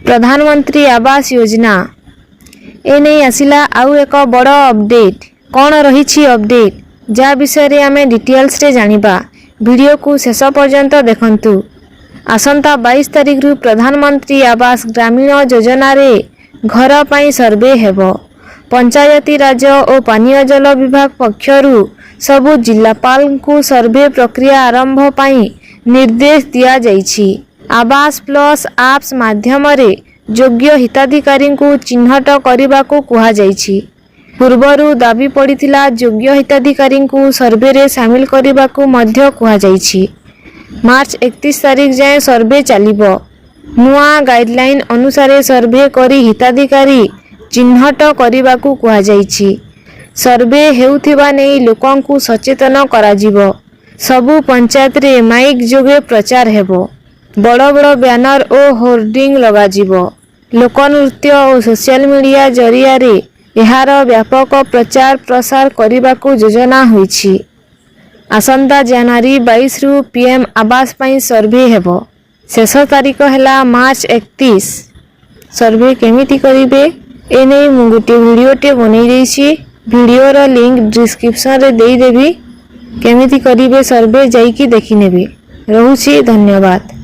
प्रधानमंत्री आवास योजना ए नहीं आसिला आउ एक बड़ अपडेट। कौन रही अपडेट जा विषय आमे डिटेल्स रे जानिबा। वीडियो को शेष पर्यंत देखंतु। आसंता 22 तारिख रु प्रधानमंत्री आवास ग्रामीण योजना रे घर पाई सर्वे हेबो। पंचायती राज और पानीय जल विभाग पक्षरु सबु जिलापाल को सर्वे प्रक्रिया आरंभ पाई निर्देश दिया जाइछि। आवास प्लस एप्स माध्यम रे योग्य हिताधिकारी को चिन्हट करने को कहा जाइछि। पूर्वरु दाबी पड़िथिला योग्य हिताधिकारी को सर्वे रे शामिल करने को मध्य कहा जाइछि। मार्च 31 तारिख जाए सर्वे चलिबो। नुआ गाइडलाइन अनुसार सर्वे करी हिताधिकारी चिन्हट करने को कहा जाइछि। सर्वे हेउथिबा नै लोकंकु सचेतन कराजिबो। सबु पंचायत रे माइक जोगे प्रचार हेबो। बड़ बड़ बैनर और होर्डिंग लगाजिबो। लोकनृत्य और सोशल मीडिया जरिया रे एहार व्यापक प्रचार प्रसार करने को योजना होइछि। आसंता जनवरी 22 रु पीएम आवास पाई सर्वे हेबो। शेष तारीख हैला मार्च 31। सर्वे केमिति करिवे ए नै मु गोटे वीडियोटे बनै देछि। वीडियोर लिंक डिस्क्रिप्शन रे देई देबी। केमिति करिवे सर्वे जाईकी देखि नेबे। रहुछि धन्यवाद।